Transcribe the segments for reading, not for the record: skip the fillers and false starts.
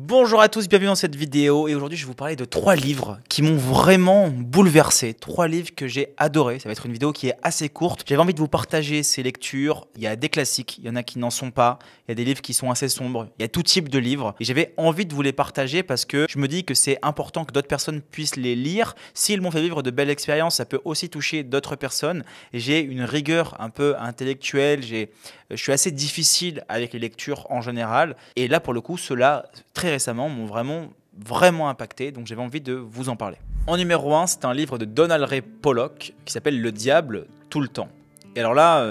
Bonjour à tous, bienvenue dans cette vidéo et aujourd'hui je vais vous parler de 3 livres qui m'ont vraiment bouleversé. 3 livres que j'ai adorés, ça va être une vidéo qui est assez courte. J'avais envie de vous partager ces lectures, il y a des classiques, il y en a qui n'en sont pas, il y a des livres qui sont assez sombres, il y a tout type de livres et j'avais envie de vous les partager parce que je me dis que c'est important que d'autres personnes puissent les lire. S'ils m'ont fait vivre de belles expériences, ça peut aussi toucher d'autres personnes et j'ai une rigueur un peu intellectuelle, je suis assez difficile avec les lectures en général et là pour le coup ceux-là très récemment m'ont vraiment impacté, donc j'avais envie de vous en parler. En numéro 1, c'est un livre de Donald Ray Pollock qui s'appelle Le diable tout le temps. Et alors là,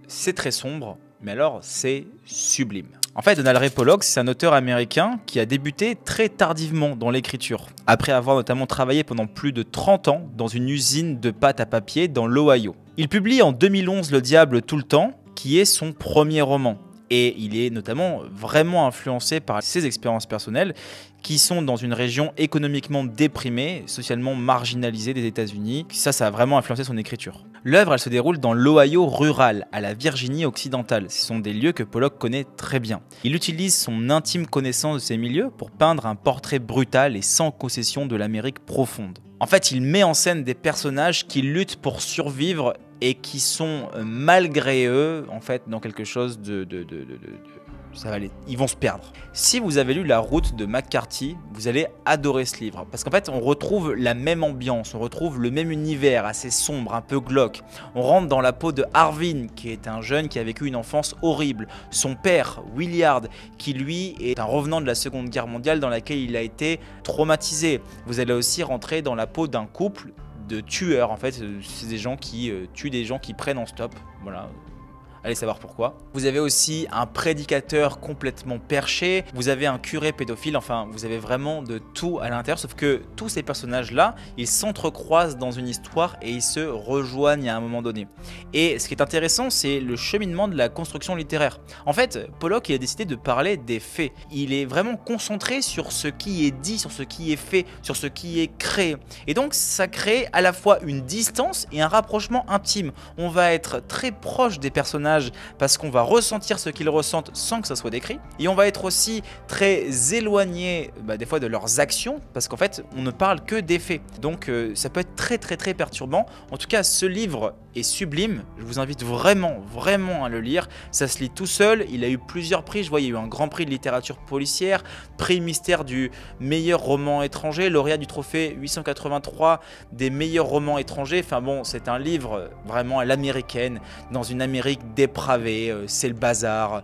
c'est très sombre, mais alors c'est sublime. En fait, Donald Ray Pollock, c'est un auteur américain qui a débuté très tardivement dans l'écriture, après avoir notamment travaillé pendant plus de 30 ans dans une usine de pâte à papier dans l'Ohio. Il publie en 2011 Le diable tout le temps, qui est son premier roman. Et il est notamment vraiment influencé par ses expériences personnelles qui sont dans une région économiquement déprimée, socialement marginalisée des États-Unis. Ça a vraiment influencé son écriture. L'œuvre, elle se déroule dans l'Ohio rural, à la Virginie occidentale. Ce sont des lieux que Pollock connaît très bien. Il utilise son intime connaissance de ces milieux pour peindre un portrait brutal et sans concession de l'Amérique profonde. En fait, il met en scène des personnages qui luttent pour survivre et qui sont malgré eux, en fait, dans quelque chose ils vont se perdre. Si vous avez lu La route de McCarthy, vous allez adorer ce livre. Parce qu'en fait, on retrouve la même ambiance, on retrouve le même univers assez sombre, un peu glauque. On rentre dans la peau de Arvin, qui est un jeune qui a vécu une enfance horrible. Son père, Willard, qui lui est un revenant de la Seconde Guerre mondiale dans laquelle il a été traumatisé. Vous allez aussi rentrer dans la peau d'un couple de tueurs. En fait, c'est des gens qui tuent des gens qui prennent en stop. Voilà. Allez savoir pourquoi. Vous avez aussi un prédicateur complètement perché, vous avez un curé pédophile, enfin vous avez vraiment de tout à l'intérieur, sauf que tous ces personnages-là, ils s'entrecroisent dans une histoire et ils se rejoignent à un moment donné. Et ce qui est intéressant, c'est le cheminement de la construction littéraire. En fait, Pollock, il a décidé de parler des faits. Il est vraiment concentré sur ce qui est dit, sur ce qui est fait, sur ce qui est créé. Et donc ça crée à la fois une distance et un rapprochement intime. On va être très proche des personnages parce qu'on va ressentir ce qu'ils ressentent sans que ça soit décrit, et on va être aussi très éloigné des fois de leurs actions parce qu'en fait on ne parle que des faits, donc ça peut être très perturbant. En tout cas, ce livre est sublime, je vous invite vraiment à le lire. Ça se lit tout seul, il a eu plusieurs prix, je vois il y a eu un grand prix de littérature policière, prix mystère du meilleur roman étranger, lauréat du trophée 883 des meilleurs romans étrangers. Enfin bon, c'est un livre vraiment à l'américaine, dans une Amérique dépravée, c'est le bazar,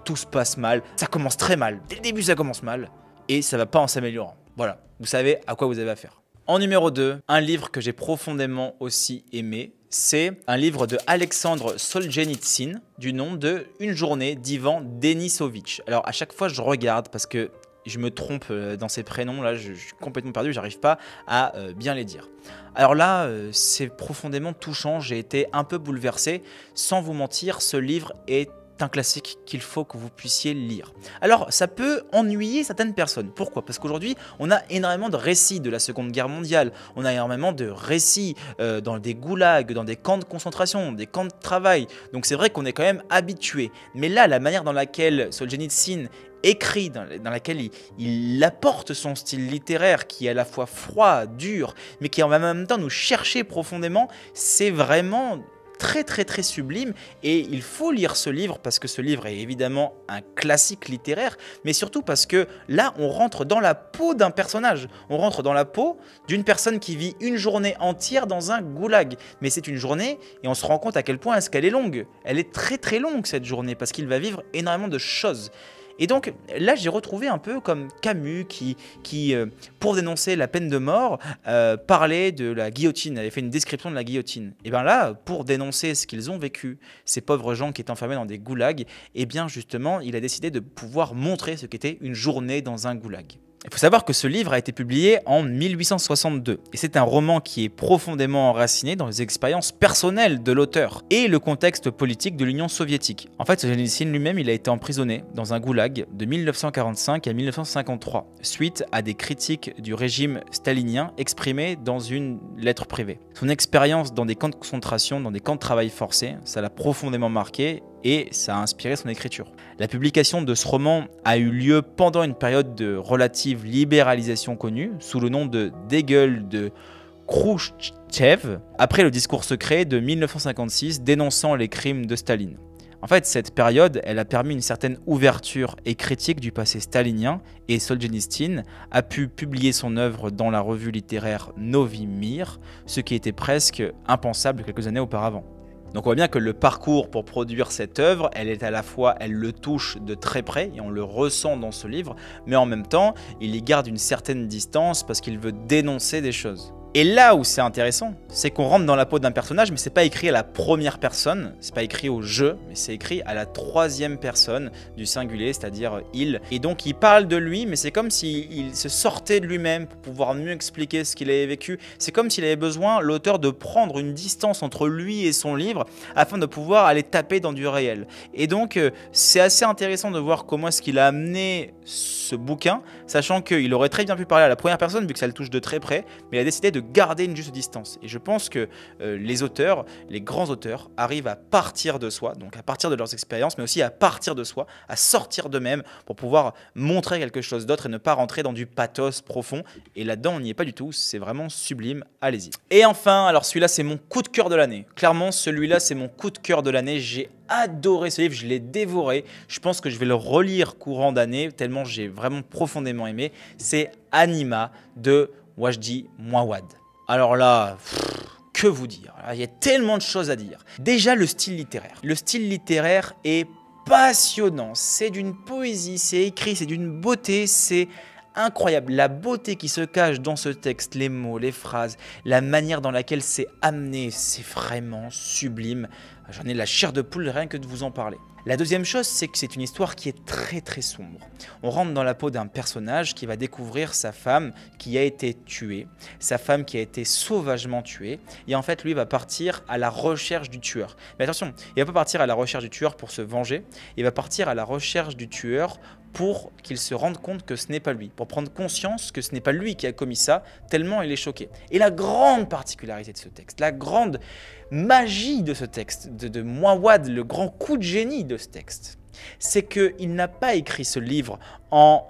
tout se passe mal, ça commence très mal, dès le début ça commence mal, et ça va pas en s'améliorant. Voilà, vous savez à quoi vous avez affaire. En numéro 2, un livre que j'ai profondément aussi aimé, c'est un livre de Alexandre Solzhenitsyn, du nom de Une journée d'Ivan Denisovitch. Alors à chaque fois je regarde parce que je me trompe dans ces prénoms, là je suis complètement perdu, j'arrive pas à bien les dire. Alors là, c'est profondément touchant, j'ai été un peu bouleversé. Sans vous mentir, ce livre est un classique qu'il faut que vous puissiez lire. Alors, ça peut ennuyer certaines personnes. Pourquoi? Parce qu'aujourd'hui, on a énormément de récits de la Seconde Guerre mondiale. On a énormément de récits dans des goulags, dans des camps de concentration, des camps de travail. Donc c'est vrai qu'on est quand même habitué. Mais là, la manière dans laquelle Solzhenitsyn écrit, dans laquelle il apporte son style littéraire qui est à la fois froid, dur, mais qui en même temps nous chercher profondément, c'est vraiment très sublime, et il faut lire ce livre parce que ce livre est évidemment un classique littéraire, mais surtout parce que là on rentre dans la peau d'un personnage, on rentre dans la peau d'une personne qui vit une journée entière dans un goulag, mais c'est une journée et on se rend compte à quel point est-ce qu'elle est longue. Elle est très longue cette journée parce qu'il va vivre énormément de choses. Et donc là j'ai retrouvé un peu comme Camus qui pour dénoncer la peine de mort parlait de la guillotine, avait fait une description de la guillotine. Et bien là, pour dénoncer ce qu'ils ont vécu, ces pauvres gens qui étaient enfermés dans des goulags, et bien justement il a décidé de pouvoir montrer ce qu'était une journée dans un goulag. Il faut savoir que ce livre a été publié en 1862 et c'est un roman qui est profondément enraciné dans les expériences personnelles de l'auteur et le contexte politique de l'Union soviétique. En fait, Solzhenitsyn lui-même, il a été emprisonné dans un goulag de 1945 à 1953 suite à des critiques du régime stalinien exprimées dans une lettre privée. Son expérience dans des camps de concentration, dans des camps de travail forcé, ça l'a profondément marqué. et ça a inspiré son écriture. La publication de ce roman a eu lieu pendant une période de relative libéralisation connue, sous le nom de Dégel de Khrouchtchev, après le discours secret de 1956 dénonçant les crimes de Staline. En fait, cette période, elle a permis une certaine ouverture et critique du passé stalinien, et Solzhenitsyn a pu publier son œuvre dans la revue littéraire Novi Mir, ce qui était presque impensable quelques années auparavant. Donc on voit bien que le parcours pour produire cette œuvre, elle le touche de très près et on le ressent dans ce livre, mais en même temps, il y garde une certaine distance parce qu'il veut dénoncer des choses. Et là où c'est intéressant, c'est qu'on rentre dans la peau d'un personnage, mais c'est pas écrit à la première personne, c'est pas écrit au je, mais c'est écrit à la troisième personne du singulier, c'est-à-dire il. Et donc il parle de lui, mais c'est comme s'il se sortait de lui-même pour pouvoir mieux expliquer ce qu'il avait vécu. C'est comme s'il avait besoin, l'auteur, de prendre une distance entre lui et son livre afin de pouvoir aller taper dans du réel. Et donc c'est assez intéressant de voir comment est-ce qu'il a amené ce bouquin, sachant qu'il aurait très bien pu parler à la première personne vu que ça le touche de très près, mais il a décidé de garder une juste distance. Et je pense que les auteurs, les grands auteurs, arrivent à partir de soi, donc à partir de leurs expériences, mais aussi à partir de soi, à sortir d'eux-mêmes pour pouvoir montrer quelque chose d'autre et ne pas rentrer dans du pathos profond. Et là-dedans, on n'y est pas du tout, c'est vraiment sublime, allez-y. Et enfin, alors celui-là, c'est mon coup de cœur de l'année. Clairement, celui-là, c'est mon coup de cœur de l'année. J'ai adoré ce livre, je l'ai dévoré. Je pense que je vais le relire courant d'année, tellement j'ai vraiment profondément aimé. C'est Anima de Wajdi Mouawad. Alors là, que vous dire? Il y a tellement de choses à dire. Déjà, le style littéraire. Le style littéraire est passionnant. C'est d'une poésie, c'est écrit, c'est d'une beauté, c'est incroyable. La beauté qui se cache dans ce texte, les mots, les phrases, la manière dans laquelle c'est amené, c'est vraiment sublime. J'en ai la chair de poule rien que de vous en parler. La deuxième chose, c'est que c'est une histoire qui est très très sombre. On rentre dans la peau d'un personnage qui va découvrir sa femme qui a été tuée, sa femme qui a été sauvagement tuée, et en fait lui va partir à la recherche du tueur. Mais attention, il va pas partir à la recherche du tueur pour se venger, il va partir à la recherche du tueur pour qu'il se rende compte que ce n'est pas lui, pour prendre conscience que ce n'est pas lui qui a commis ça, tellement il est choqué. Et la grande particularité de ce texte, la grande magie de ce texte, de Mouawad, le grand coup de génie de ce texte, c'est qu'il n'a pas écrit ce livre en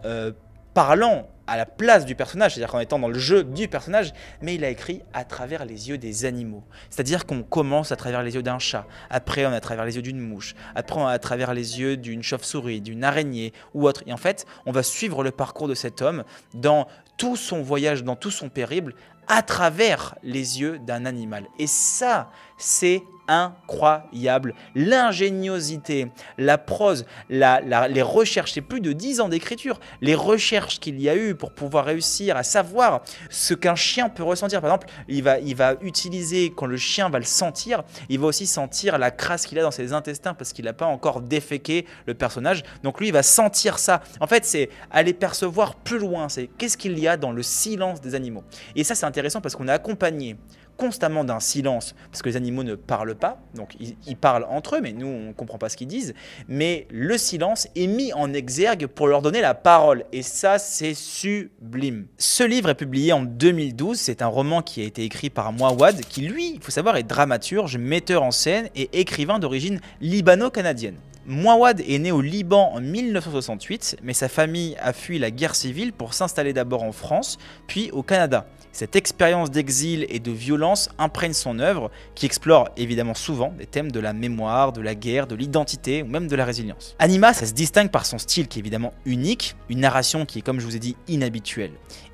parlant à la place du personnage, c'est-à-dire qu'en étant dans le jeu du personnage, mais il a écrit à travers les yeux des animaux. C'est-à-dire qu'on commence à travers les yeux d'un chat, après on est à travers les yeux d'une mouche, après on est à travers les yeux d'une chauve-souris, d'une araignée ou autre. Et en fait, on va suivre le parcours de cet homme dans tout son voyage, dans tout son périple, à travers les yeux d'un animal. Et ça, c'est incroyable. L'ingéniosité, la prose, les recherches, c'est plus de 10 ans d'écriture, les recherches qu'il y a eu pour pouvoir réussir à savoir ce qu'un chien peut ressentir. Par exemple, il va utiliser, quand le chien va le sentir, il va aussi sentir la crasse qu'il a dans ses intestins parce qu'il n'a pas encore déféqué le personnage. Donc lui, il va sentir ça. En fait, c'est aller percevoir plus loin. C'est qu'est-ce qu'il y a dans le silence des animaux. Et ça, c'est intéressant parce qu'on est accompagné constamment d'un silence, parce que les animaux ne parlent pas, donc ils parlent entre eux, mais nous on ne comprend pas ce qu'ils disent, mais le silence est mis en exergue pour leur donner la parole, et ça c'est sublime. Ce livre est publié en 2012, c'est un roman qui a été écrit par Mouawad, qui lui, il faut savoir, est dramaturge, metteur en scène et écrivain d'origine libano-canadienne. Mouawad est né au Liban en 1968, mais sa famille a fui la guerre civile pour s'installer d'abord en France, puis au Canada. Cette expérience d'exil et de violence imprègne son œuvre, qui explore évidemment souvent des thèmes de la mémoire, de la guerre, de l'identité ou même de la résilience. Anima, ça se distingue par son style qui est évidemment unique, une narration qui est, comme je vous ai dit, inhabituelle.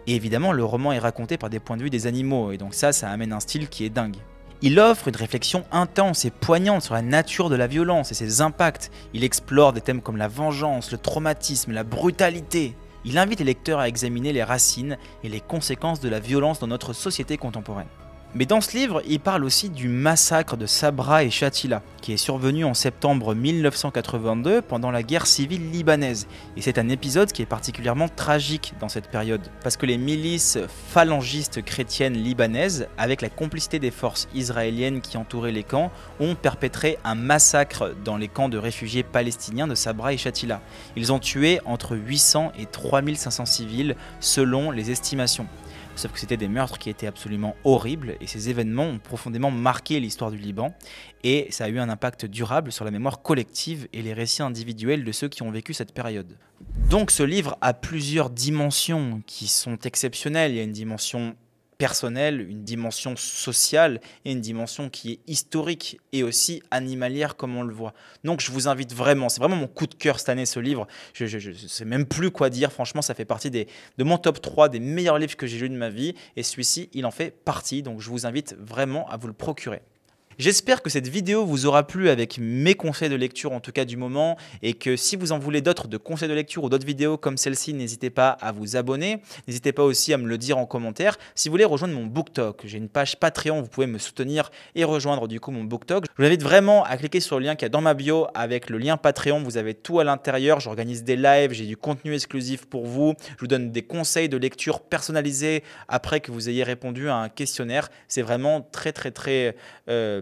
Et évidemment, le roman est raconté par des points de vue des animaux, et donc ça amène un style qui est dingue. Il offre une réflexion intense et poignante sur la nature de la violence et ses impacts. Il explore des thèmes comme la vengeance, le traumatisme, la brutalité. Il invite les lecteurs à examiner les racines et les conséquences de la violence dans notre société contemporaine. Mais dans ce livre, il parle aussi du massacre de Sabra et Shatila, qui est survenu en septembre 1982 pendant la guerre civile libanaise. Et c'est un épisode qui est particulièrement tragique dans cette période, parce que les milices phalangistes chrétiennes libanaises, avec la complicité des forces israéliennes qui entouraient les camps, ont perpétré un massacre dans les camps de réfugiés palestiniens de Sabra et Shatila. Ils ont tué entre 800 et 3500 civils selon les estimations. Sauf que c'était des meurtres qui étaient absolument horribles et ces événements ont profondément marqué l'histoire du Liban et ça a eu un impact durable sur la mémoire collective et les récits individuels de ceux qui ont vécu cette période. Donc ce livre a plusieurs dimensions qui sont exceptionnelles. Il y a une dimension personnelle, une dimension sociale et une dimension qui est historique et aussi animalière comme on le voit. Donc je vous invite vraiment, c'est vraiment mon coup de cœur cette année ce livre, je ne sais même plus quoi dire, franchement ça fait partie de mon top 3 des meilleurs livres que j'ai lus de ma vie et celui-ci il en fait partie, donc je vous invite vraiment à vous le procurer. J'espère que cette vidéo vous aura plu avec mes conseils de lecture en tout cas du moment et que si vous en voulez d'autres de conseils de lecture ou d'autres vidéos comme celle-ci, n'hésitez pas à vous abonner. N'hésitez pas aussi à me le dire en commentaire. Si vous voulez rejoindre mon BookTok, j'ai une page Patreon, vous pouvez me soutenir et rejoindre du coup mon BookTok. Je vous invite vraiment à cliquer sur le lien qu'il y a dans ma bio avec le lien Patreon. Vous avez tout à l'intérieur. J'organise des lives, j'ai du contenu exclusif pour vous. Je vous donne des conseils de lecture personnalisés après que vous ayez répondu à un questionnaire. C'est vraiment très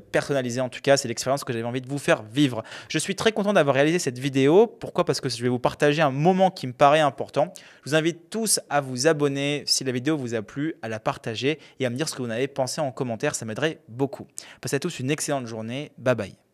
personnalisé en tout cas, c'est l'expérience que j'avais envie de vous faire vivre. Je suis très content d'avoir réalisé cette vidéo. Pourquoi? Parce que je vais vous partager un moment qui me paraît important. Je vous invite tous à vous abonner si la vidéo vous a plu, à la partager et à me dire ce que vous en avez pensé en commentaire, ça m'aiderait beaucoup. Passez à tous une excellente journée, bye bye.